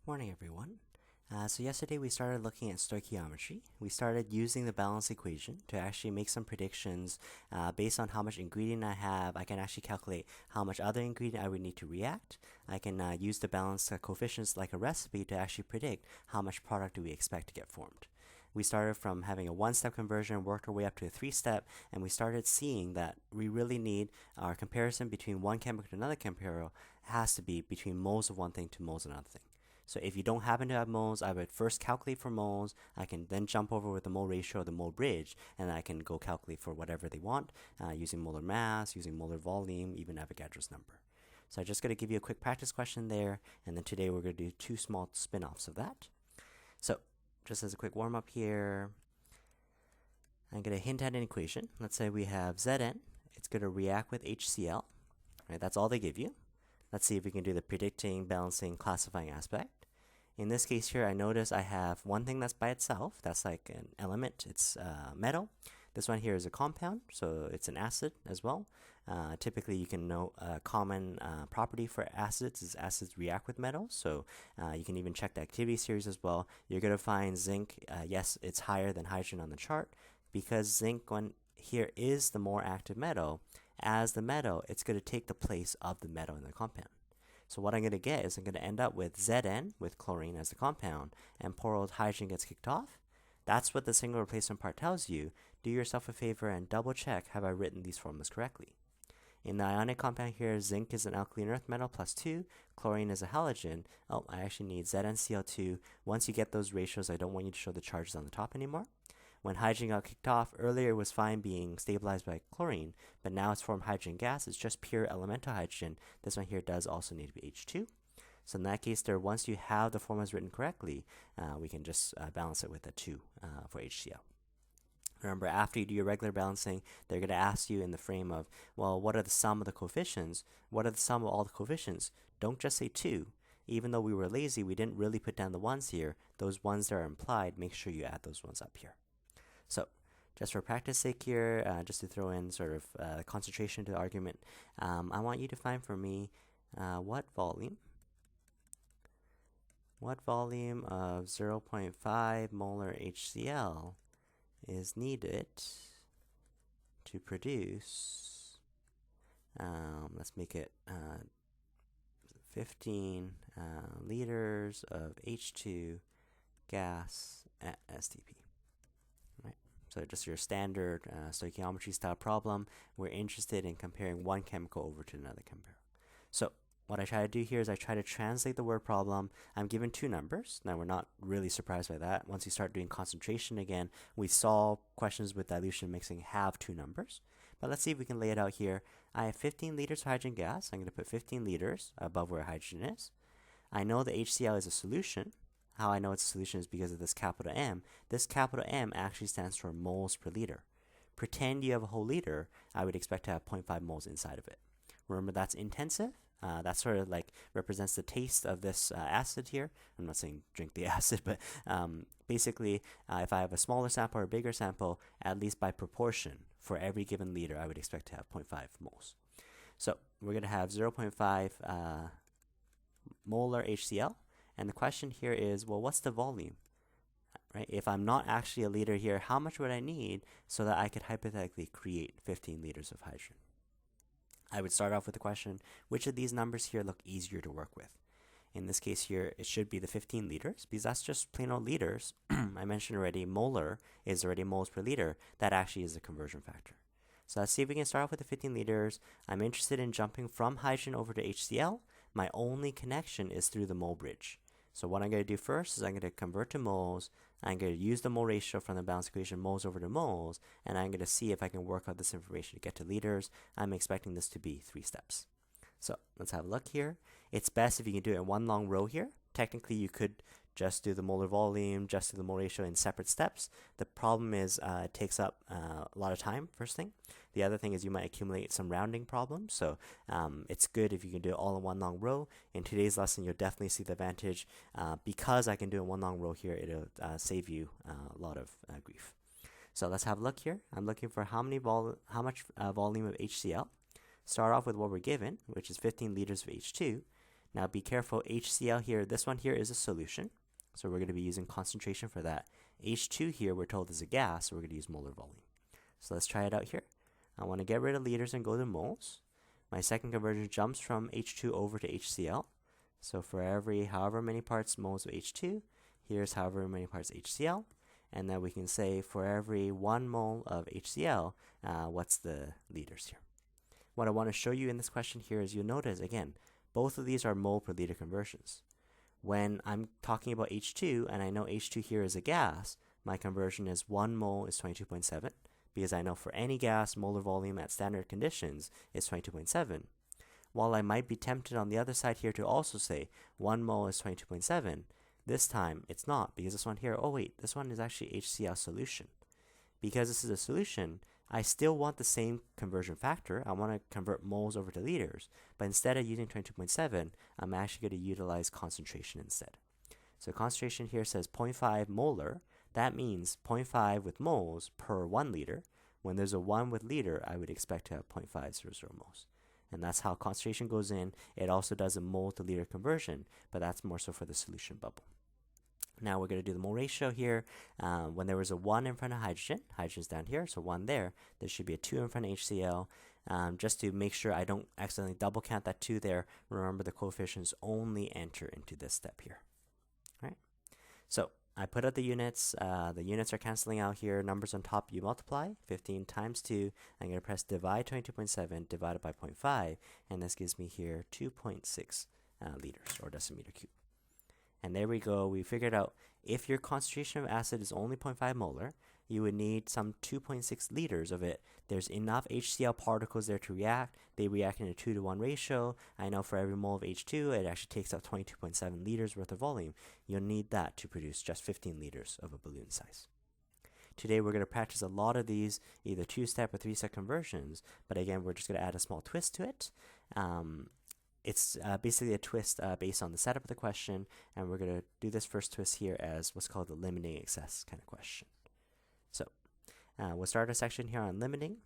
Morning, everyone. So yesterday we started looking at stoichiometry. We started using the balance equation to actually make some predictions based on how much ingredient I have. I can actually calculate how much other ingredient I would need to react. I can use the balance coefficients like a recipe to actually predict how much product do we expect to get formed. We started from having a one-step conversion, worked our way up to a three-step, and we started seeing that we really need our comparison between one chemical to another chemical has to be between moles of one thing to moles of another thing. So if you don't happen to have moles, I would first calculate for moles. I can then jump over with the mole ratio or the mole bridge, and I can go calculate for whatever they want using molar mass, using molar volume, even Avogadro's number. So I'm just going to give you a quick practice question there, and then today we're going to do two small spin-offs of that. So just as a quick warm-up here, I'm going to hint at an equation. Let's say we have Zn. It's going to react with HCl. Right, that's all they give you. Let's see if we can do the predicting, balancing, classifying aspect. In this case here, I notice I have one thing that's by itself. That's like an element. It's metal. This one here is a compound, so it's an acid as well. Typically, you can know a common property for acids is acids react with metals. So you can even check the activity series as well. You're going to find zinc. Yes, it's higher than hydrogen on the chart because zinc here is the more active metal. As the metal, it's going to take the place of the metal in the compound. So what I'm going to get is I'm going to end up with Zn with chlorine as the compound, and poor old hydrogen gets kicked off. That's what the single replacement part tells you. Do yourself a favor and double check, have I written these formulas correctly? In the ionic compound here, zinc is an alkaline earth metal plus 2, chlorine is a halogen. Oh, I actually need ZnCl2. Once you get those ratios, I don't want you to show the charges on the top anymore. When hydrogen got kicked off, earlier it was fine being stabilized by chlorine, but now it's formed hydrogen gas. It's just pure elemental hydrogen. This one here does also need to be H2. So in that case, once you have the formulas written correctly, we can just balance it with a 2 for HCl. Remember, after you do your regular balancing, they're going to ask you in the frame of, well, what are the sum of the coefficients? What are the sum of all the coefficients? Don't just say 2. Even though we were lazy, we didn't really put down the ones here. Those ones that are implied, make sure you add those ones up here. So just for practice sake here, just to throw in sort of concentration to the argument, I want you to find for me what volume of 0.5 molar HCl is needed to produce, let's make it 15 liters of H2 gas at STP. So just your standard stoichiometry style problem. We're interested in comparing one chemical over to another chemical. So what I try to do here is I try to translate the word problem. I'm given two numbers. Now we're not really surprised by that. Once you start doing concentration again, we saw questions with dilution mixing have two numbers. But let's see if we can lay it out here. I have 15 liters of hydrogen gas. I'm going to put 15 liters above where hydrogen is. I know the HCl is a solution. How I know it's a solution is because of this capital M. This capital M actually stands for moles per liter. Pretend you have a whole liter, I would expect to have 0.5 moles inside of it. Remember, that's intensive. That sort of like represents the taste of this acid here. I'm not saying drink the acid, but basically, if I have a smaller sample or a bigger sample, at least by proportion, for every given liter, I would expect to have 0.5 moles. So we're going to have 0.5 molar HCl. And the question here is, well, what's the volume? Right? If I'm not actually a liter here, how much would I need so that I could hypothetically create 15 liters of hydrogen? I would start off with the question, which of these numbers here look easier to work with? In this case here, it should be the 15 liters because that's just plain old liters. I mentioned already molar is already moles per liter. That actually is the conversion factor. So let's see if we can start off with the 15 liters. I'm interested in jumping from hydrogen over to HCl. My only connection is through the mole bridge. So what I'm going to do first is I'm going to convert to moles. I'm going to use the mole ratio from the balance equation, moles over to moles, and I'm going to see if I can work out this information to get to liters. I'm expecting this to be 3 steps. So let's have a look here. It's best if you can do it in one long row here. Technically, you could just do the molar volume, just do the mole ratio in separate steps. The problem is it takes up a lot of time, first thing. The other thing is you might accumulate some rounding problems. So it's good if you can do it all in one long row. In today's lesson, you'll definitely see the advantage. Because I can do it in one long row here, it'll save you a lot of grief. So let's have a look here. I'm looking for how much volume of HCl. Start off with what we're given, which is 15 liters of H2. Now be careful, HCl here, this one here is a solution. So we're going to be using concentration for that. H2 here we're told is a gas, so we're going to use molar volume. So let's try it out here. I want to get rid of liters and go to moles. My second conversion jumps from H2 over to HCl. So for every however many parts moles of H2, here's however many parts HCl. And then we can say for every 1 mole of HCl, what's the liters here. What I want to show you in this question here is you'll notice, again, both of these are mole per liter conversions. When I'm talking about H2 and I know H2 here is a gas, my conversion is 1 mole is 22.7 because I know for any gas, molar volume at standard conditions is 22.7. While I might be tempted on the other side here to also say 1 mole is 22.7, this time it's not because this one here, oh wait, this one is actually HCl solution. Because this is a solution, I still want the same conversion factor. I want to convert moles over to liters, but instead of using 22.7, I'm actually going to utilize concentration instead. So concentration here says 0.5 molar. That means 0.5 with moles per 1 liter. When there's a 1 with liter, I would expect to have 0.500 moles. And that's how concentration goes in. It also does a mole to liter conversion, but that's more so for the solution bubble. Now we're going to do the mole ratio here. When there was a 1 in front of hydrogen, hydrogen's down here, so 1 there. There should be a 2 in front of HCl. Just to make sure I don't accidentally double count that 2 there, remember the coefficients only enter into this step here. All right. So I put out the units. The units are canceling out here. Numbers on top you multiply. 15 times 2. I'm going to press divide 22.7 divided by 0.5, and this gives me here 2.6 liters or decimeter cube. And there we go. We figured out if your concentration of acid is only 0.5 molar, you would need some 2.6 liters of it. There's enough HCl particles there to react. They react in a 2-to-1 ratio. I know for every mole of H2, it actually takes up 22.7 liters worth of volume. You'll need that to produce just 15 liters of a balloon size. Today we're going to practice a lot of these, either 2-step or 3-step conversions, but again, we're just going to add a small twist to it. It's basically a twist based on the setup of the question, and we're going to do this first twist here as what's called the limiting excess kind of question. So we'll start our section here on limiting.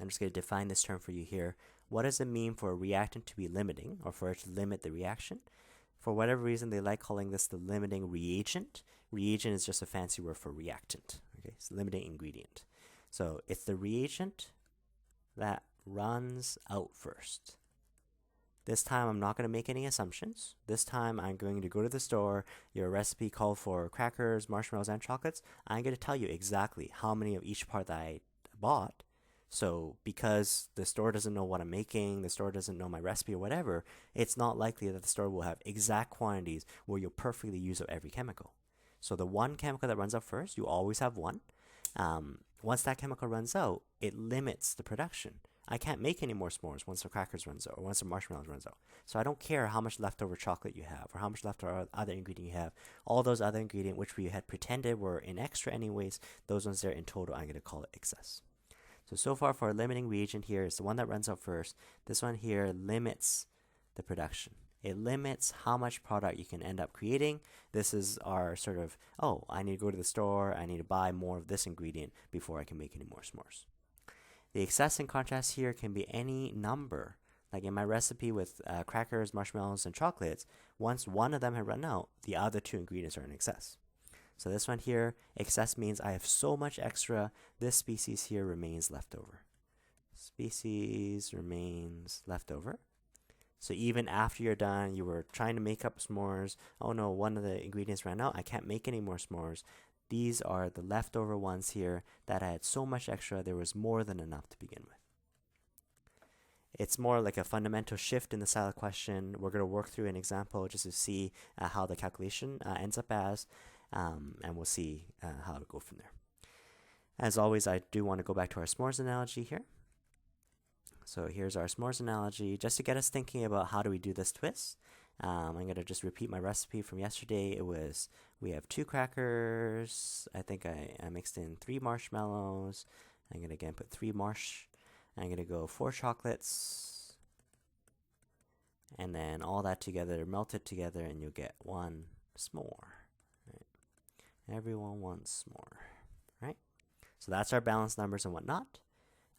I'm just going to define this term for you here. What does it mean for a reactant to be limiting, or for it to limit the reaction? For whatever reason, they like calling this the limiting reagent. Reagent is just a fancy word for reactant. Okay, it's limiting ingredient. So it's the reagent that runs out first. This time, I'm not going to make any assumptions. This time, I'm going to go to the store. Your recipe called for crackers, marshmallows, and chocolates. I'm going to tell you exactly how many of each part that I bought. So because the store doesn't know what I'm making, the store doesn't know my recipe or whatever, it's not likely that the store will have exact quantities where you'll perfectly use up every chemical. So the one chemical that runs out first, you always have one. Once that chemical runs out, it limits the production. I can't make any more s'mores once the crackers runs out or once the marshmallows runs out. So I don't care how much leftover chocolate you have or how much leftover other ingredient you have. All those other ingredients which we had pretended were in extra anyways, those ones there in total, I'm going to call it excess. So far for our limiting reagent here is the one that runs out first. This one here limits the production. It limits how much product you can end up creating. This is our sort of, oh, I need to go to the store. I need to buy more of this ingredient before I can make any more s'mores. The excess, in contrast, here can be any number. Like in my recipe with crackers, marshmallows, and chocolates, once one of them had run out, the other 2 ingredients are in excess. So this one here, excess means I have so much extra, this species here remains left over. Species remains left over. So even after you're done, you were trying to make up s'mores. Oh no, one of the ingredients ran out. I can't make any more s'mores. These are the leftover ones here that I had so much extra, there was more than enough to begin with. It's more like a fundamental shift in the style of question. We're going to work through an example just to see how the calculation ends up as, and we'll see how to go from there. As always, I do want to go back to our s'mores analogy here. So here's our s'mores analogy, just to get us thinking about how do we do this twist. I'm going to just repeat my recipe from yesterday. It was, we have 2 crackers. I think I mixed in 3 marshmallows. I'm going to again put 3 marsh. I'm going to go 4 chocolates. And then all that together, melt it together, and you'll get 1 s'more. Right? Everyone wants s'more. Right? So that's our balanced numbers and whatnot.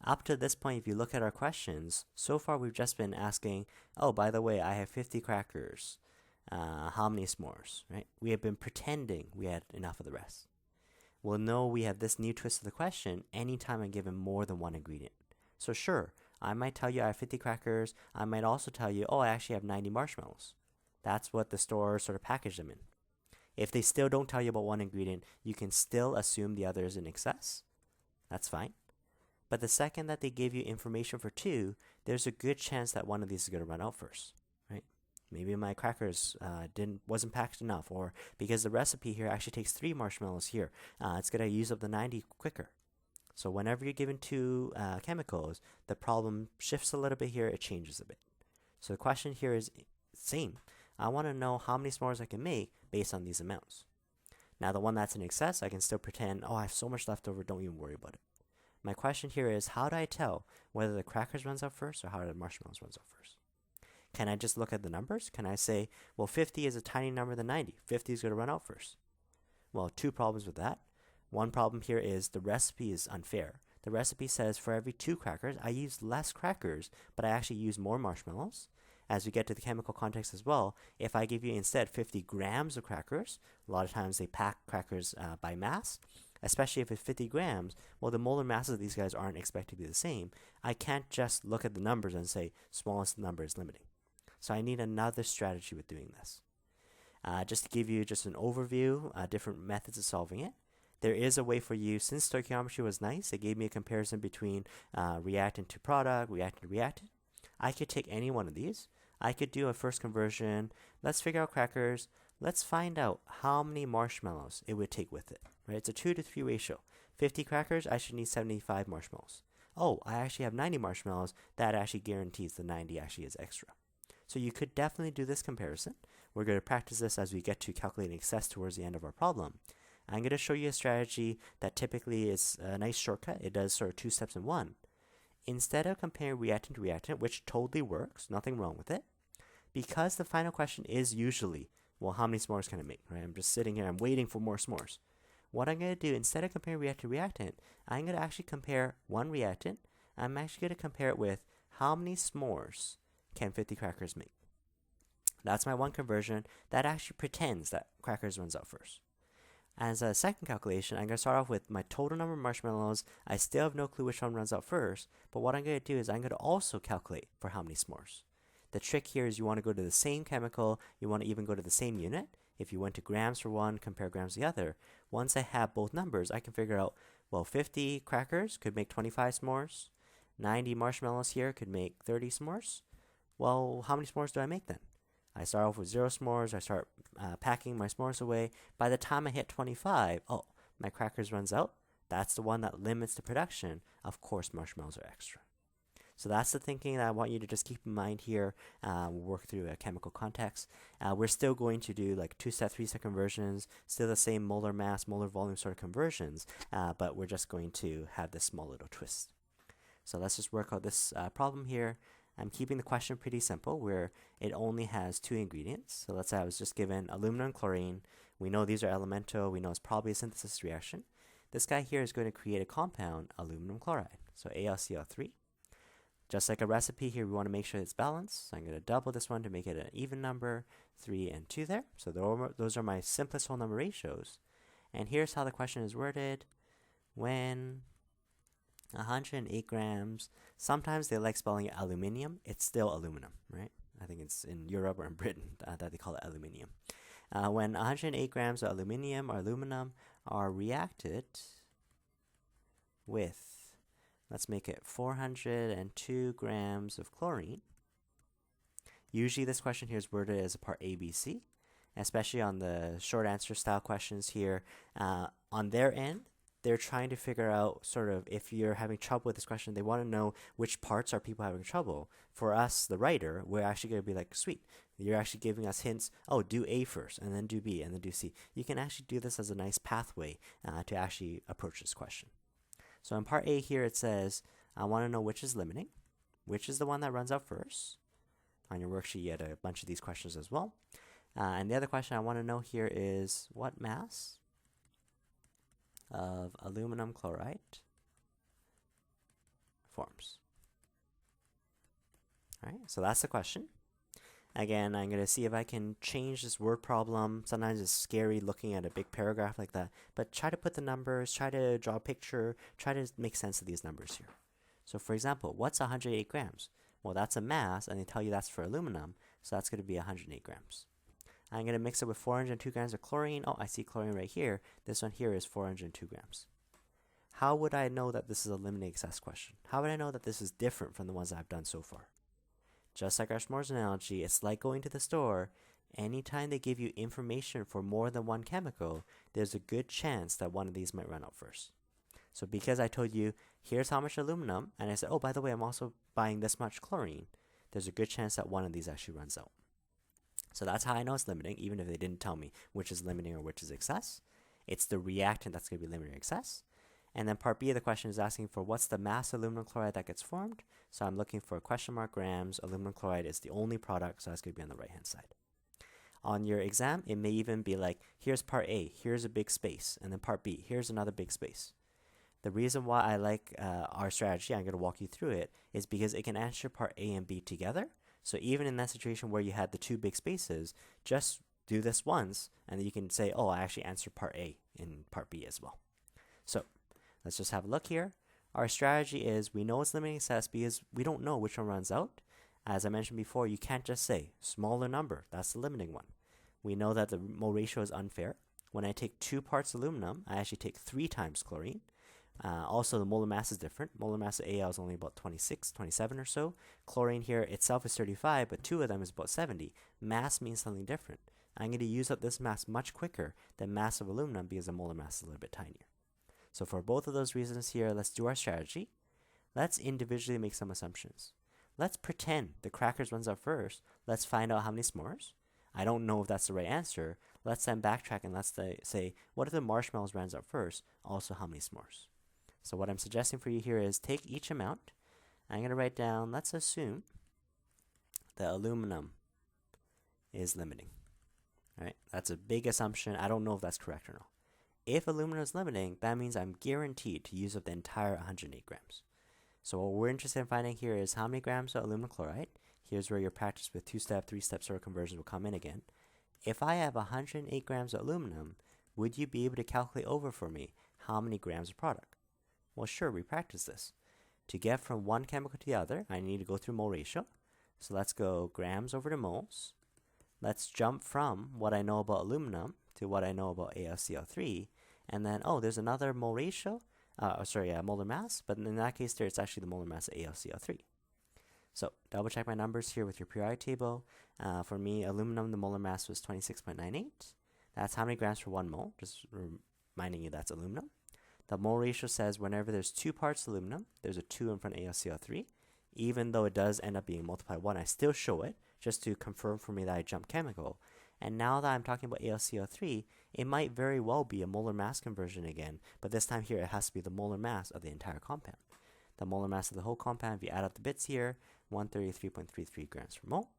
Up to this point, if you look at our questions, so far we've just been asking, oh, by the way, I have 50 crackers. How many s'mores, right? We have been pretending we had enough of the rest. Well, no, we have this new twist of the question anytime I'm given more than one ingredient. So sure, I might tell you I have 50 crackers. I might also tell you, oh, I actually have 90 marshmallows. That's what the store sort of packaged them in. If they still don't tell you about one ingredient, you can still assume the other is in excess. That's fine. But the second that they give you information for two, there's a good chance that one of these is going to run out first, right? Maybe my crackers wasn't packed enough, or because the recipe here actually takes 3 marshmallows here, it's going to use up the 90 quicker. So whenever you're given two chemicals, the problem shifts a little bit here, it changes a bit. So the question here is same. I want to know how many s'mores I can make based on these amounts. Now the one that's in excess, I can still pretend, oh, I have so much left over, don't even worry about it. My question here is, how do I tell whether the crackers runs out first or how the marshmallows runs out first? Can I just look at the numbers? Can I say, well, 50 is a tiny number than 90. 50 is going to run out first. Well, two problems with that. One problem here is the recipe is unfair. The recipe says for every 2 crackers, I use less crackers, but I actually use more marshmallows. As we get to the chemical context as well, if I give you instead 50 grams of crackers, a lot of times they pack crackers by mass, especially if it's 50 grams, well, the molar masses of these guys aren't expected to be the same. I can't just look at the numbers and say smallest number is limiting. So I need another strategy with doing this. Just to give you just an overview, different methods of solving it. There is a way for you, since stoichiometry was nice, it gave me a comparison between reactant to product, reactant to reactant. I could take any one of these. I could do a first conversion. Let's figure out crackers. Let's find out how many marshmallows it would take with it. Right? It's a 2 to 3 ratio. 50 crackers, I should need 75 marshmallows. Oh, I actually have 90 marshmallows. That actually guarantees the 90 actually is extra. So you could definitely do this comparison. We're going to practice this as we get to calculating excess towards the end of our problem. I'm going to show you a strategy that typically is a nice shortcut. It does sort of 2 steps in one. Instead of comparing reactant to reactant, which totally works, nothing wrong with it, because the final question is usually, well, how many s'mores can I make? Right? I'm just sitting here, I'm waiting for more s'mores. What I'm going to do, instead of comparing reactant to reactant, I'm going to actually compare one reactant. I'm actually going to compare it with how many s'mores can 50 crackers make. That's my one conversion. That actually pretends that crackers runs out first. As a second calculation, I'm going to start off with my total number of marshmallows. I still have no clue which one runs out first, but what I'm going to do is I'm going to also calculate for how many s'mores. The trick here is you want to go to the same chemical, you want to even go to the same unit. If you went to grams for one, compare grams to the other. Once I have both numbers, I can figure out, well, 50 crackers could make 25 s'mores. 90 marshmallows here could make 30 s'mores. Well, how many s'mores do I make then? I start off with 0 s'mores. I start packing my s'mores away. By the time I hit 25, oh, my crackers runs out. That's the one that limits the production. Of course, marshmallows are extra. So that's the thinking that I want you to just keep in mind here. We'll work through a chemical context. We're still going to do like 2-step, 3-step conversions, still the same molar mass, molar volume sort of conversions, but we're just going to have this small little twist. So let's just work out this problem here. I'm keeping the question pretty simple where it only has 2 ingredients. So let's say I was just given aluminum and chlorine. We know these are elemental. We know it's probably a synthesis reaction. This guy here is going to create a compound, aluminum chloride. So AlCl3. Just like a recipe here, we want to make sure it's balanced. So I'm going to double this one to make it an even number, 3 and 2 there. So those are my simplest whole number ratios. And here's how the question is worded. When 108 grams. Sometimes they like spelling it aluminium. It's still aluminum, right? I think it's in Europe or in Britain that they call it aluminium. When 108 grams of aluminium or aluminum are reacted with, let's make it 402 grams of chlorine. Usually this question here is worded as a part A, B, C, especially on the short answer style questions here. On their end, they're trying to figure out sort of if you're having trouble with this question, they want to know which parts are people having trouble. For us, the writer, we're actually going to be like, sweet, you're actually giving us hints. Oh, do A first, and then do B, and then do C. You can actually do this as a nice pathway to actually approach this question. So in part A here, it says, I want to know which is limiting, which is the one that runs out first. On your worksheet, you had a bunch of these questions as well. And the other question I want to know here is what mass of aluminum chloride forms. All right, so that's the question. Again, I'm going to see if I can change this word problem. Sometimes it's scary looking at a big paragraph like that, but try to put the numbers, try to draw a picture, try to make sense of these numbers here. So for example, what's 108 grams? Well, that's a mass, and they tell you that's for aluminum, so that's going to be 108 grams. I'm going to mix it with 402 grams of chlorine. Oh, I see chlorine right here. This one here is 402 grams. How would I know that this is a limiting excess question? How would I know that this is different from the ones I've done so far? Just like our s'mores analogy, it's like going to the store. Anytime they give you information for more than one chemical, there's a good chance that one of these might run out first. So because I told you, here's how much aluminum, and I said, oh, by the way, I'm also buying this much chlorine, there's a good chance that one of these actually runs out. So that's how I know it's limiting, even if they didn't tell me which is limiting or which is excess. It's the reactant that's going to be limiting or excess. And then part B of the question is asking for what's the mass of aluminum chloride that gets formed. So I'm looking for question mark grams. Aluminum chloride is the only product, so that's going to be on the right-hand side. On your exam, it may even be like, here's part A, here's a big space, and then part B, here's another big space. The reason why I like our strategy, I'm going to walk you through it, is because it can answer part A and B together. So even in that situation where you had the two big spaces, just do this once, and then you can say, oh, I actually answered part A in part B as well. So let's just have a look here. Our strategy is we know it's limiting excess because we don't know which one runs out. As I mentioned before, you can't just say smaller number. That's the limiting one. We know that the mole ratio is unfair. When I take 2 parts aluminum, I actually take 3 times chlorine. Also, the molar mass is different. Molar mass of Al is only about 26, 27 or so. Chlorine here itself is 35, but 2 of them is about 70. Mass means something different. I'm going to use up this mass much quicker than mass of aluminum because the molar mass is a little bit tinier. So for both of those reasons here, let's do our strategy. Let's individually make some assumptions. Let's pretend the crackers runs out first. Let's find out how many s'mores. I don't know if that's the right answer. Let's then backtrack and let's say, what if the marshmallows runs out first? Also, how many s'mores? So what I'm suggesting for you here is take each amount. I'm going to write down, let's assume the aluminum is limiting. All right, that's a big assumption. I don't know if that's correct or not. If aluminum is limiting, that means I'm guaranteed to use up the entire 108 grams. So what we're interested in finding here is how many grams of aluminum chloride. Here's where your practice with 2-step, 3-step sort of conversions will come in again. If I have 108 grams of aluminum, would you be able to calculate over for me how many grams of product? Well, sure, we practice this. To get from one chemical to the other, I need to go through mole ratio. So let's go grams over to moles. Let's jump from what I know about aluminum to what I know about AlCl3. And then, oh, there's another mole ratio. Molar mass. But in that case, there it's actually the molar mass of AlCl3. So double check my numbers here with your periodic table. For me, aluminum, the molar mass was 26.98. That's how many grams per 1 mole. Just reminding you that's aluminum. The mole ratio says whenever there's 2 parts aluminum, there's a 2 in front of AlCl3. Even though it does end up being multiplied 1, I still show it just to confirm for me that I jumped chemical. And now that I'm talking about AlCl3, it might very well be a molar mass conversion again, but this time here it has to be the molar mass of the entire compound. The molar mass of the whole compound, if you add up the bits here, 133.33 grams per mole.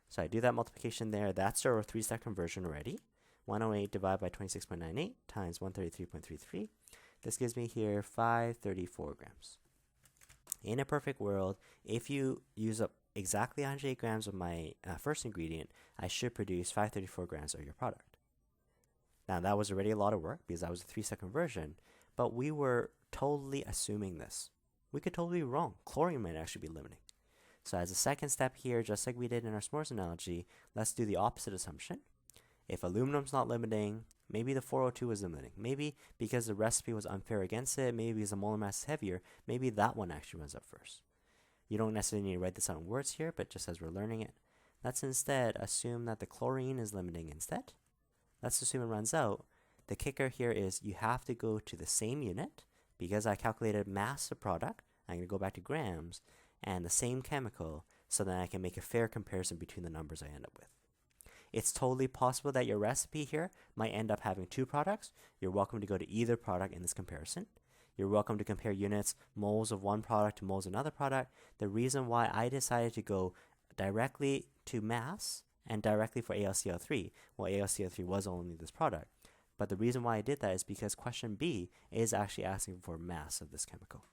So I do that multiplication there. That's our 3-step conversion already. 108 divided by 26.98 times 133.33. This gives me here 534 grams. In a perfect world, if you use up exactly 108 grams of my first ingredient, I should produce 534 grams of your product. Now, that was already a lot of work because that was a 3-step conversion, but we were totally assuming this. We could totally be wrong. Chlorine might actually be limiting. So as a second step here, just like we did in our s'mores analogy, let's do the opposite assumption. If aluminum's not limiting, maybe the 402 is limiting. Maybe because the recipe was unfair against it, maybe because the molar mass is heavier, maybe that one actually runs up first. You don't necessarily need to write this out in words here, but just as we're learning it, let's instead assume that the chlorine is limiting instead. Let's assume it runs out. The kicker here is you have to go to the same unit. Because I calculated mass of product, I'm going to go back to grams and the same chemical so that I can make a fair comparison between the numbers I end up with. It's totally possible that your recipe here might end up having 2 products. You're welcome to go to either product in this comparison. You're welcome to compare units, moles of one product to moles of another product. The reason why I decided to go directly to mass and directly for AlCl3, well, AlCl3 was only this product. But the reason why I did that is because question B is actually asking for mass of this chemical.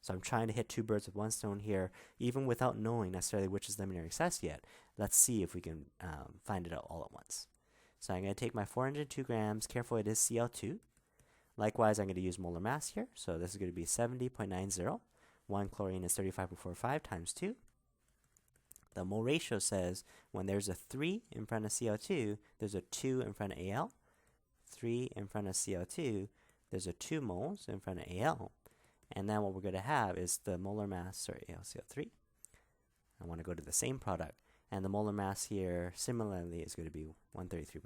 So I'm trying to hit two birds with one stone here, even without knowing necessarily which is limiting or excess yet. Let's see if we can find it out all at once. So I'm going to take my 402 grams, careful it is Cl2. Likewise, I'm going to use molar mass here. So this is going to be 70.90. 1 chlorine is 35.45 times 2. The mole ratio says when there's a 3 in front of Cl2, there's a 2 in front of Al. 3 in front of Cl2, there's a 2 moles in front of Al. And then what we're going to have is the molar mass, sorry, AlCl3. I want to go to the same product. And the molar mass here, similarly, is going to be 133.33.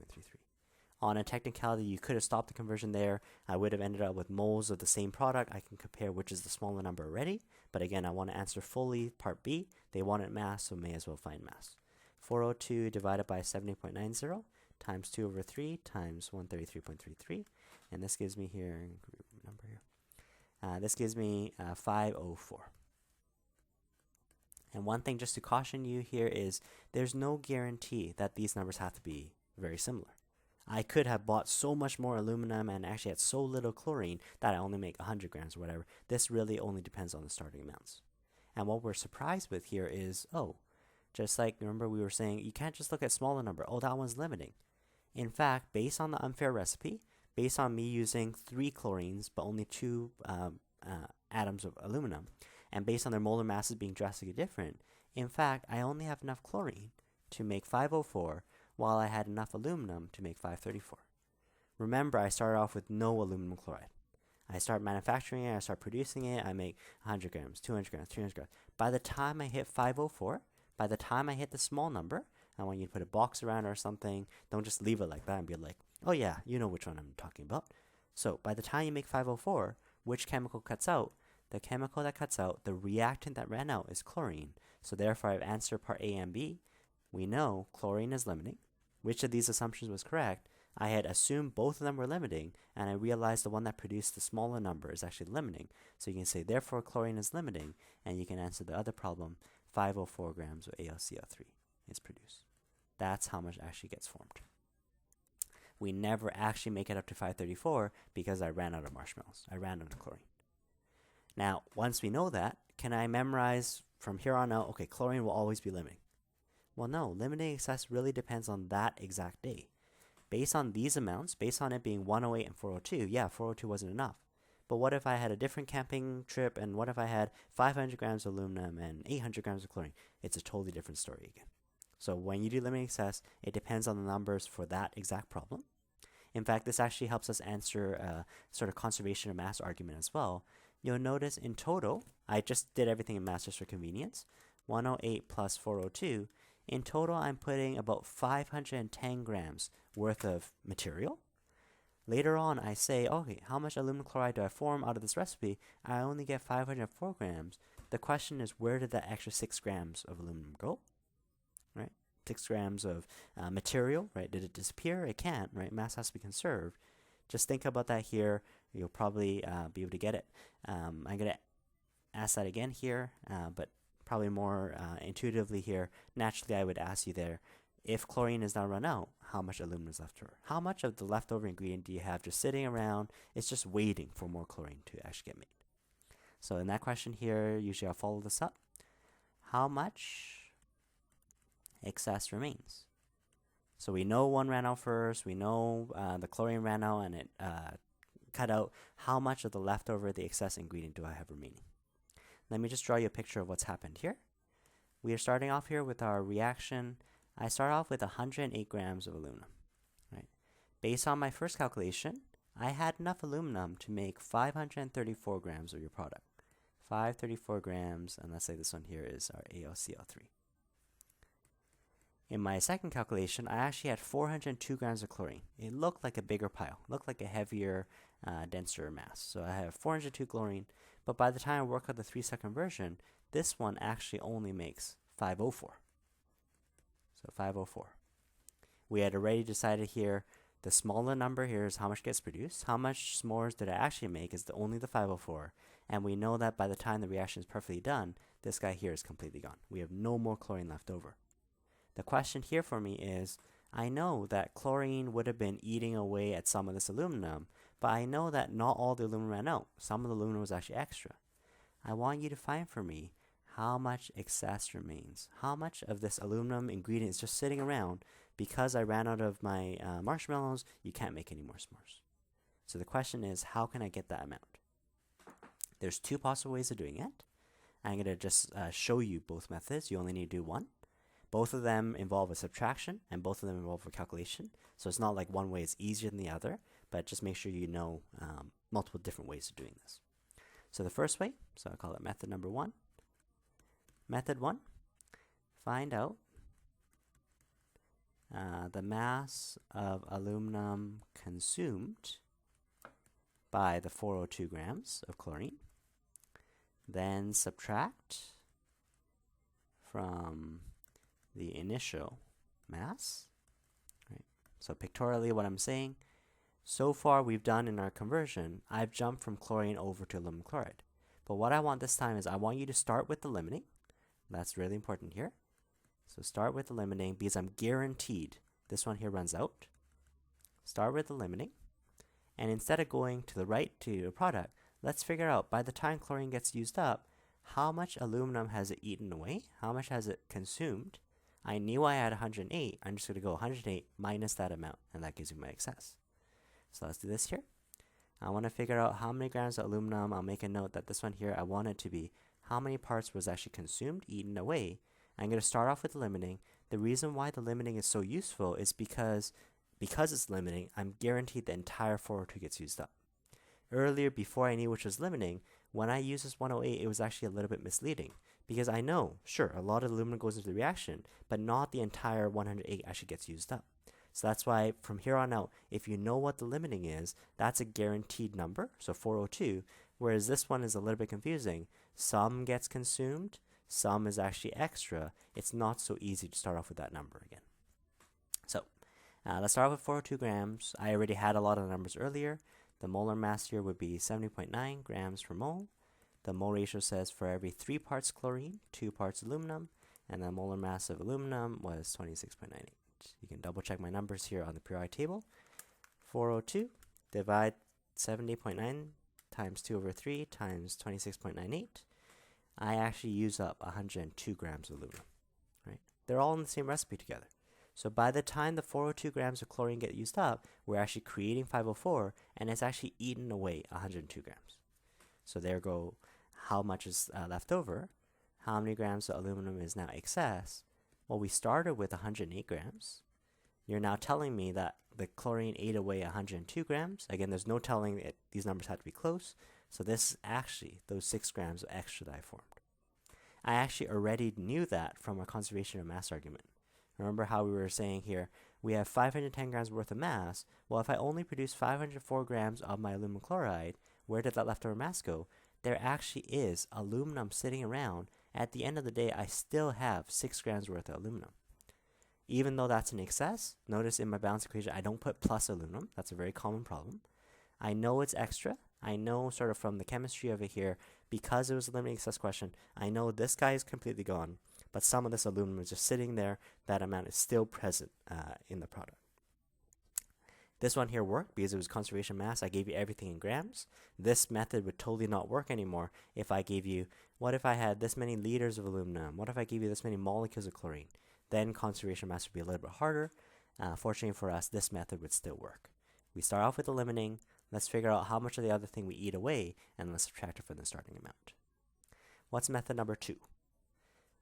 On a technicality, you could have stopped the conversion there. I would have ended up with moles of the same product. I can compare which is the smaller number already. But again, I want to answer fully part B. They wanted mass, so may as well find mass. 402 divided by 70.90 times 2 over 3 times 133.33. And this gives me here, number here. This gives me 504. And one thing just to caution you here is there's no guarantee that these numbers have to be very similar. I could have bought so much more aluminum and actually had so little chlorine that I only make 100 grams or whatever. This really only depends on the starting amounts. And what we're surprised with here is, just like, remember we were saying, you can't just look at smaller number. Oh, that one's limiting. In fact, based on the unfair recipe, based on me using 3 chlorines but only 2 atoms of aluminum, and based on their molar masses being drastically different, in fact, I only have enough chlorine to make 504 while I had enough aluminum to make 534. Remember, I started off with no aluminum chloride. I start manufacturing it, I start producing it, I make 100 grams, 200 grams, 300 grams. By the time I hit 504, by the time I hit the small number, I want you to put a box around it or something. Don't just leave it like that and be like, oh yeah, you know which one I'm talking about. So by the time you make 504, which chemical cuts out? The chemical that cuts out, the reactant that ran out, is chlorine. So therefore, I've answered part A and B. We know chlorine is limiting. Which of these assumptions was correct? I had assumed both of them were limiting, and I realized the one that produced the smaller number is actually limiting. So you can say, therefore, chlorine is limiting, and you can answer the other problem, 504 grams of AlCl3 is produced. That's how much actually gets formed. We never actually make it up to 534 because I ran out of marshmallows. I ran out of chlorine. Now, once we know that, can I memorize from here on out, okay, chlorine will always be limiting? Well, no, limiting excess really depends on that exact day. Based on these amounts, based on it being 108 and 402, yeah, 402 wasn't enough. But what if I had a different camping trip, and what if I had 500 grams of aluminum and 800 grams of chlorine? It's a totally different story again. So when you do limiting excess, it depends on the numbers for that exact problem. In fact, this actually helps us answer a sort of conservation of mass argument as well. You'll notice in total, I just did everything in mass just for convenience, 108 plus 402. In total, I'm putting about 510 grams worth of material. Later on, I say, okay, how much aluminum chloride do I form out of this recipe? I only get 504 grams. The question is, where did that extra 6 grams of aluminum go? Right? 6 grams of material, right? Did it disappear? It can't, right? Mass has to be conserved. Just think about that here. You'll probably be able to get it. I'm going to ask that again here, but probably more intuitively here. Naturally, I would ask you there, if chlorine is now run out, how much aluminum is left over? How much of the leftover ingredient do you have just sitting around? It's just waiting for more chlorine to actually get made. So in that question here, usually I'll follow this up. How much excess remains? So we know one ran out first. We know the chlorine ran out and it cut out. How much of the leftover, the excess ingredient do I have remaining? Let me just draw you a picture of what's happened here. We are starting off here with our reaction. I start off with 108 grams of aluminum. Right? Based on my first calculation, I had enough aluminum to make 534 grams of your product. 534 grams, and let's say this one here is our AlCl3. In my second calculation, I actually had 402 grams of chlorine. It looked like a bigger pile, looked like a heavier, denser mass. So I have 402 chlorine, but by the time I work out the 3-step conversion, this one actually only makes 504. So 504. We had already decided here, the smaller number here is how much gets produced. How much s'mores did I actually make is only the 504. And we know that by the time the reaction is perfectly done, this guy here is completely gone. We have no more chlorine left over. The question here for me is, I know that chlorine would have been eating away at some of this aluminum, but I know that not all the aluminum ran out. Some of the aluminum was actually extra. I want you to find for me how much excess remains. How much of this aluminum ingredient is just sitting around because I ran out of my marshmallows, you can't make any more s'mores. So the question is, how can I get that amount? There's two possible ways of doing it. I'm going to just show you both methods. You only need to do one. Both of them involve a subtraction, and both of them involve a calculation. So it's not like one way is easier than the other, but just make sure you know multiple different ways of doing this. So the first way, so I'll call it method number one. Method one, find out the mass of aluminum consumed by the 402 grams of chlorine. Then subtract from the initial mass. Right? So pictorially what I'm saying, so far we've done in our conversion, I've jumped from chlorine over to aluminum chloride. But what I want this time is I want you to start with the limiting. That's really important here. So start with the limiting because I'm guaranteed this one here runs out. Start with the limiting. And instead of going to the right to a product, let's figure out by the time chlorine gets used up, how much aluminum has it eaten away? How much has it consumed? I knew I had 108. I'm just going to go 108 minus that amount, and that gives me my excess. So let's do this here. I want to figure out how many grams of aluminum. I'll make a note that this one here, I want it to be how many parts was actually consumed, eaten away. I'm going to start off with the limiting. The reason why the limiting is so useful is because it's limiting, I'm guaranteed the entire 402 gets used up. Earlier, before I knew which was limiting, when I used this 108, it was actually a little bit misleading. Because I know, sure, a lot of aluminum goes into the reaction, but not the entire 108 actually gets used up. So that's why from here on out, if you know what the limiting is, that's a guaranteed number, so 402, whereas this one is a little bit confusing. Some gets consumed, some is actually extra. It's not so easy to start off with that number again. So let's start off with 402 grams. I already had a lot of the numbers earlier. The molar mass here would be 70.9 grams per mole. The mole ratio says for every 3 parts chlorine, 2 parts aluminum, and the molar mass of aluminum was 26.98. You can double check my numbers here on the periodic table. 402 divide 70.9 times 2 over 3 times 26.98. I actually use up 102 grams of aluminum. Right? They're all in the same recipe together. So by the time the 402 grams of chlorine get used up, we're actually creating 504, and it's actually eaten away 102 grams. So there go how much is left over. How many grams of aluminum is now excess? Well, we started with 108 grams. You're now telling me that the chlorine ate away 102 grams. Again, there's no telling it, these numbers have to be close. So this is actually those 6 grams of extra that I formed. I actually already knew that from our conservation of mass argument. Remember how we were saying here, we have 510 grams worth of mass. Well, if I only produce 504 grams of my aluminum chloride, where did that leftover mass go? There actually is aluminum sitting around. At the end of the day, I still have 6 grams worth of aluminum. Even though that's an excess, notice in my balance equation, I don't put plus aluminum. That's a very common problem. I know it's extra. I know sort of from the chemistry of it here, because it was a limiting excess question, I know this guy is completely gone, but some of this aluminum is just sitting there. That amount is still present in the product. This one here worked because it was conservation mass. I gave you everything in grams. This method would totally not work anymore if I gave you, what if I had this many liters of aluminum? What if I gave you this many molecules of chlorine? Then conservation mass would be a little bit harder. Fortunately for us, this method would still work. We start off with the limiting. Let's figure out how much of the other thing we eat away, and let's subtract it from the starting amount. What's method number 2?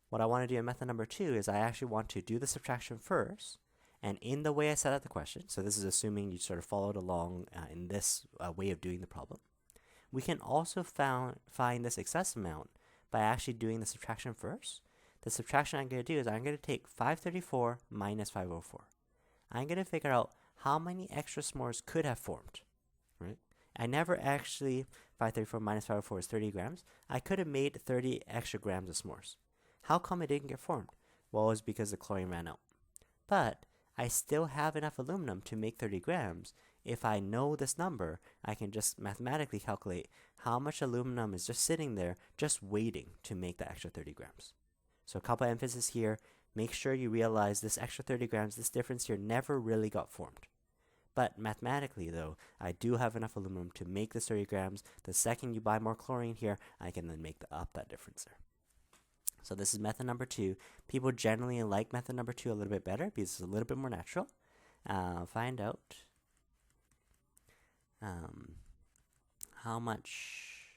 What I want to do in method number 2 is I actually want to do the subtraction first. And in the way I set out the question, so this is assuming you sort of followed along in this way of doing the problem, we can also find this excess amount by actually doing the subtraction first. The subtraction I'm going to do is I'm going to take 534 minus 504. I'm going to figure out how many extra s'mores could have formed. Right? I never actually, 534 minus 504 is 30 grams. I could have made 30 extra grams of s'mores. How come it didn't get formed? Well, it was because the chlorine ran out. But I still have enough aluminum to make 30 grams. If I know this number, I can just mathematically calculate how much aluminum is just sitting there, just waiting to make the extra 30 grams. So a couple of emphasis here. Make sure you realize this extra 30 grams, this difference here never really got formed. But mathematically, though, I do have enough aluminum to make this 30 grams. The second you buy more chlorine here, I can then make up that difference there. So this is method number 2. People generally like method number 2 a little bit better because it's a little bit more natural. Find out how much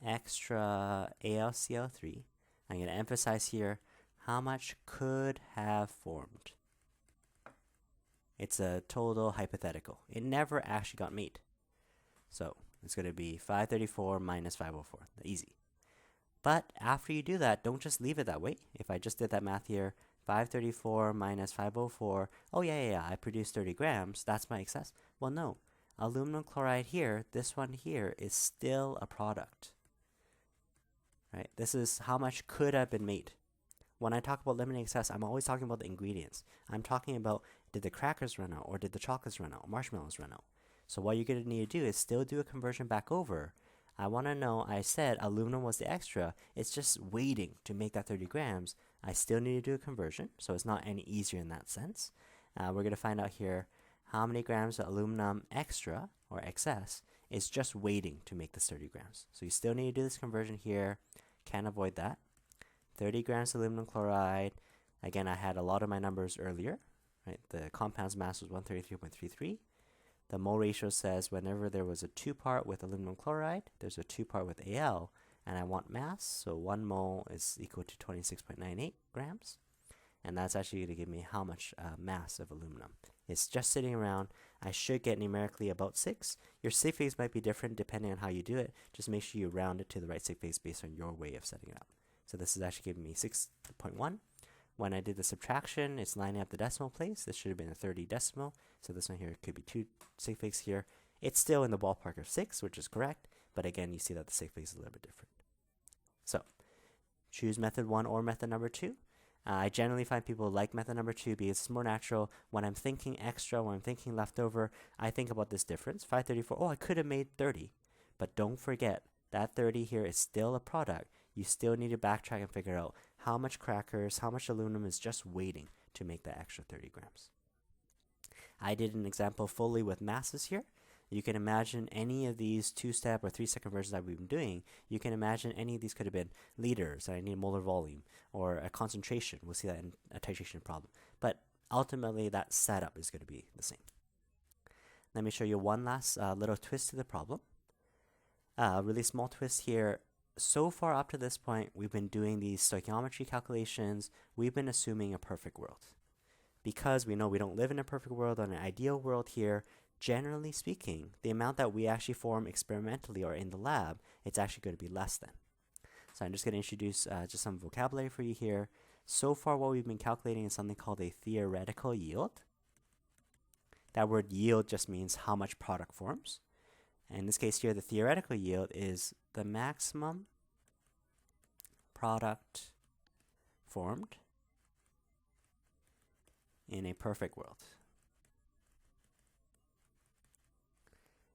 extra AlCl3. I'm going to emphasize here how much could have formed. It's a total hypothetical. It never actually got made. So it's going to be 534 minus 504. Easy. But after you do that, don't just leave it that way. If I just did that math here, 534 minus 504, oh yeah, I produced 30 grams. That's my excess. Well, no. Aluminum chloride here, this one here, is still a product. Right? This is how much could have been made. When I talk about eliminating excess, I'm always talking about the ingredients. I'm talking about, did the crackers run out, or did the chocolates run out, marshmallows run out? So what you're going to need to do is still do a conversion back over. I want to know, I said aluminum was the extra. It's just waiting to make that 30 grams. I still need to do a conversion, so it's not any easier in that sense. We're going to find out here how many grams of aluminum extra, or excess, is just waiting to make this 30 grams. So you still need to do this conversion here. Can't avoid that. 30 grams of aluminum chloride. Again, I had a lot of my numbers earlier. Right? The compound's mass was 133.33. The mole ratio says whenever there was a 2-part with aluminum chloride, there's a 2-part with Al, and I want mass, so 1 mole is equal to 26.98 grams. And that's actually going to give me how much mass of aluminum. It's just sitting around. I should get numerically about 6. Your sig figs might be different depending on how you do it. Just make sure you round it to the right sig figs based on your way of setting it up. So this is actually giving me 6.1. When I did the subtraction, it's lining up the decimal place. This should have been a 30 decimal. So this one here could be 2 sig figs here. It's still in the ballpark of 6, which is correct. But again, you see that the sig figs is a little bit different. So choose method 1 or method number 2. I generally find people like method number 2 because it's more natural. When I'm thinking extra, when I'm thinking leftover, I think about this difference. 534, oh, I could have made 30. But don't forget, that 30 here is still a product. You still need to backtrack and figure out how much crackers, how much aluminum is just waiting to make that extra 30 grams. I did an example fully with masses here. You can imagine any of these 2-step or 3-step conversions that we've been doing. You can imagine any of these could have been liters, I need a molar volume, or a concentration. We'll see that in a titration problem. But ultimately, that setup is going to be the same. Let me show you one last little twist to the problem. Really small twist here. So far up to this point, we've been doing these stoichiometry calculations. We've been assuming a perfect world. Because we know we don't live in a perfect world, or an ideal world here, generally speaking, the amount that we actually form experimentally or in the lab, it's actually going to be less than. So I'm just going to introduce just some vocabulary for you here. So far, what we've been calculating is something called a theoretical yield. That word yield just means how much product forms. And in this case here, the theoretical yield is the maximum product formed in a perfect world.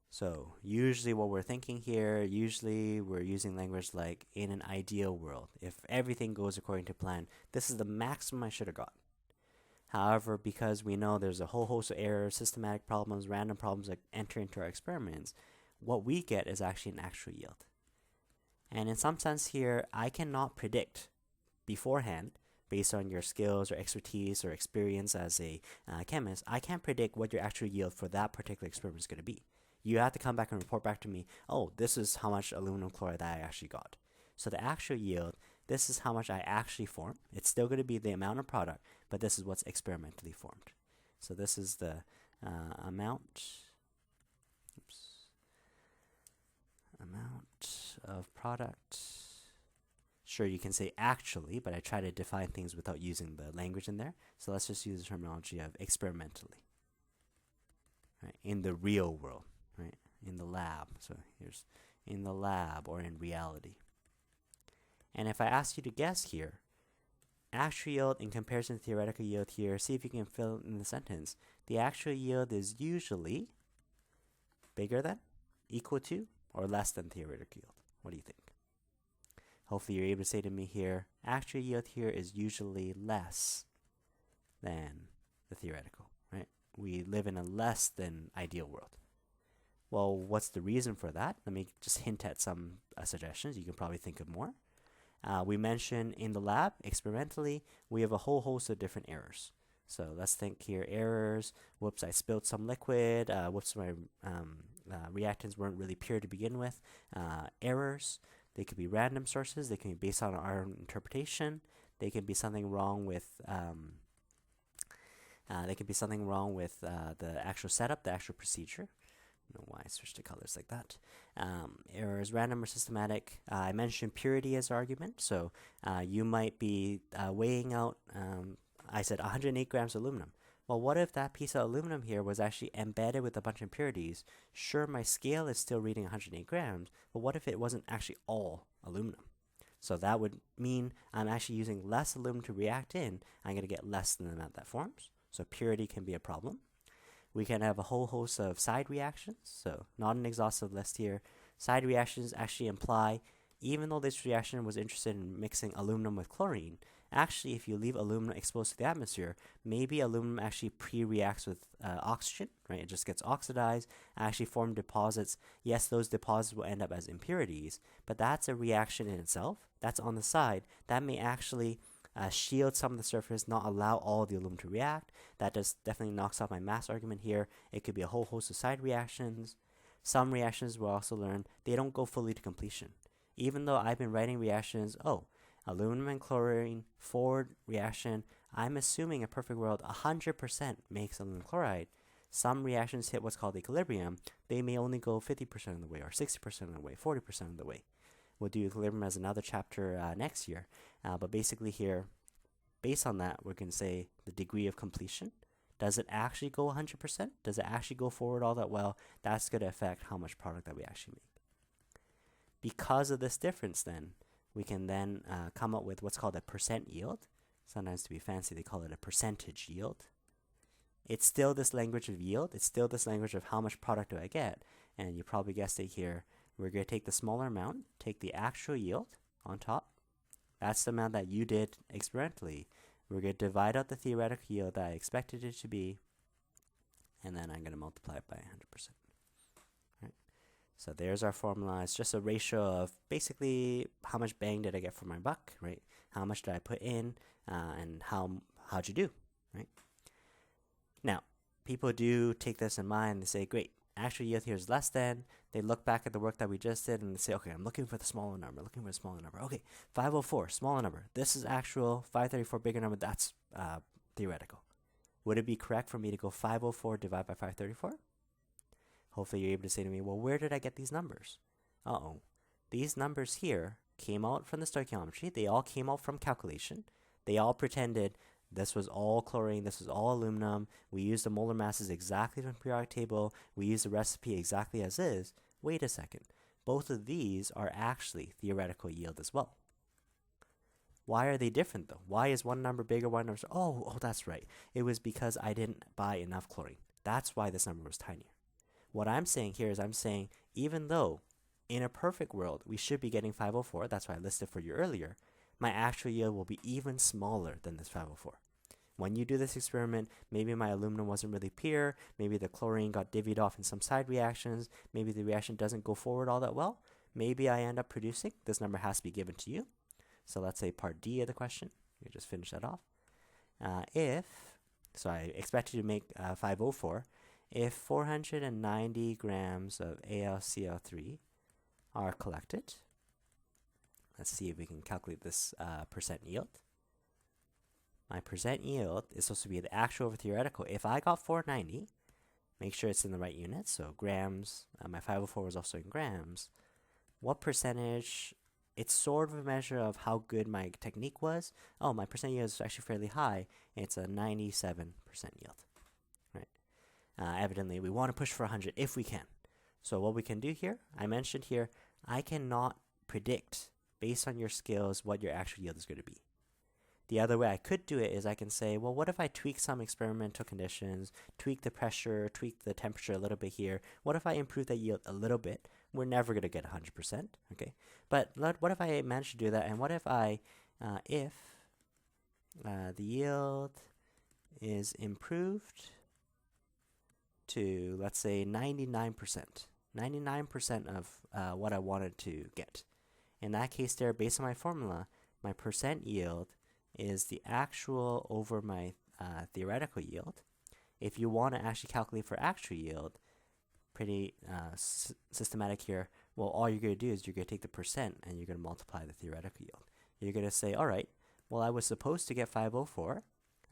So usually what we're thinking here, usually we're using language like in an ideal world. If everything goes according to plan, this is the maximum I should have got. However, because we know there's a whole host of errors, systematic problems, random problems that enter into our experiments, what we get is actually an actual yield. And in some sense here, I cannot predict beforehand, based on your skills or expertise or experience as a chemist, I can't predict what your actual yield for that particular experiment is going to be. You have to come back and report back to me, oh, this is how much aluminum chloride that I actually got. So the actual yield, this is how much I actually formed. It's still going to be the amount of product, but this is what's experimentally formed. So this is the amount of product. Sure, you can say actually, but I try to define things without using the language in there. So let's just use the terminology of experimentally, right? In the real world, right? In the lab. So here's in the lab or in reality. And if I ask you to guess here, actual yield in comparison to theoretical yield here, see if you can fill in the sentence. The actual yield is usually bigger than, equal to, or less than theoretical yield. What do you think? Hopefully you're able to say to me here, actual yield here is usually less than the theoretical, right? we live in a less than ideal world. Well, what's the reason for that? Let me just hint at some suggestions. You can probably think of more. We mentioned in the lab, experimentally, we have a whole host of different errors. So let's think here, errors. Whoops, I spilled some liquid. Whoops, my reactants weren't really pure to begin with. Errors. They could be random sources. They can be based on our interpretation. They can be something wrong with the actual setup, the actual procedure. I don't know why I switched to colors like that. Errors, random or systematic. I mentioned purity as argument. So you might be weighing out, I said 108 grams of aluminum. Well, what if that piece of aluminum here was actually embedded with a bunch of impurities? Sure, my scale is still reading 108 grams, but what if it wasn't actually all aluminum? So that would mean I'm actually using less aluminum to react in. I'm going to get less than the amount that forms. So purity can be a problem. We can have a whole host of side reactions. So not an exhaustive list here. Side reactions actually imply, even though this reaction was interested in mixing aluminum with chlorine, actually if you leave aluminum exposed to the atmosphere, maybe aluminum actually pre-reacts with oxygen, right? It just gets oxidized, actually form deposits. Yes, those deposits will end up as impurities, but that's a reaction in itself. That's on the side. That may actually shield some of the surface, not allow all the aluminum to react. That just definitely knocks off my mass argument here. It could be a whole host of side reactions. Some reactions we'll also learn, they don't go fully to completion. Even though I've been writing reactions, aluminum and chlorine, forward reaction, I'm assuming a perfect world 100% makes aluminum chloride. Some reactions hit what's called equilibrium. They may only go 50% of the way, or 60% of the way, 40% of the way. We'll do equilibrium as another chapter next year. But basically here, based on that, we're going to say the degree of completion. Does it actually go 100%? Does it actually go forward all that well? That's going to affect how much product that we actually make. Because of this difference then, we can then come up with what's called a percent yield. Sometimes to be fancy, they call it a percentage yield. It's still this language of yield. It's still this language of how much product do I get. And you probably guessed it here. We're going to take the smaller amount, take the actual yield on top. That's the amount that you did experimentally. We're going to divide out the theoretical yield that I expected it to be, and then I'm going to multiply it by 100%. Right? So there's our formula. It's just a ratio of basically how much bang did I get for my buck, right? How much did I put in, and how'd you do, right? Now, people do take this in mind. They say, great, actual yield here is less than. They look back at the work that we just did and they say, okay, I'm looking for the smaller number, Okay, 504, smaller number. This is actual, 534, bigger number. That's theoretical. Would it be correct for me to go 504 divided by 534? Hopefully you're able to say to me, well, where did I get these numbers? These numbers here came out from the stoichiometry. They all came out from calculation. They all pretended this was all chlorine, this was all aluminum. We used the molar masses exactly from the periodic table. We used the recipe exactly as is. Wait a second. Both of these are actually theoretical yield as well. Why are they different though? Why is one number bigger, one number Oh, that's right. It was because I didn't buy enough chlorine. That's why this number was tinier. What I'm saying here is I'm saying even though in a perfect world we should be getting 504, that's why I listed for you earlier, my actual yield will be even smaller than this 504. When you do this experiment, maybe my aluminum wasn't really pure, maybe the chlorine got divvied off in some side reactions, maybe the reaction doesn't go forward all that well, maybe I end up producing, this number has to be given to you. So let's say part D of the question, we just finish that off. So I expect you to make 504, if 490 grams of AlCl3 are collected, let's see if we can calculate this percent yield. My percent yield is supposed to be the actual over theoretical. If I got 490, make sure it's in the right units. So grams, my 504 was also in grams. What percentage? It's sort of a measure of how good my technique was. My percent yield is actually fairly high. It's a 97% yield. Right? Evidently, we want to push for 100 if we can. So what we can do here, I mentioned here, I cannot predict based on your skills what your actual yield is going to be. The other way I could do it is I can say, well, what if I tweak some experimental conditions, tweak the pressure, tweak the temperature a little bit here? What if I improve that yield a little bit? We're never going to get 100%, okay? But what if I manage to do that? And what if the yield is improved to, let's say, 99%. 99% of what I wanted to get. In that case there, based on my formula, my percent yield is the actual over my theoretical yield. If you want to actually calculate for actual yield, pretty systematic here. Well, all you're going to do is you're going to take the percent and you're going to multiply the theoretical yield. You're going to say, all right, well, I was supposed to get 504,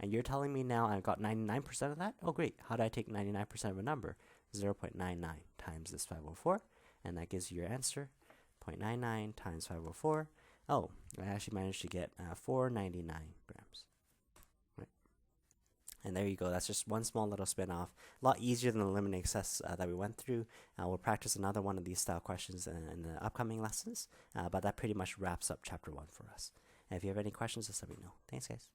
and you're telling me now I've got 99% of that? Oh, great. How do I take 99% of a number? 0.99 times this 504, and that gives you your answer, 0.99 times 504. Oh, I actually managed to get 499 grams. Right. And there you go. That's just one small little spin-off. A lot easier than the limit and excess that we went through. We'll practice another one of these style questions in the upcoming lessons, but that pretty much wraps up chapter 1 for us. And if you have any questions, just let me know. Thanks, guys.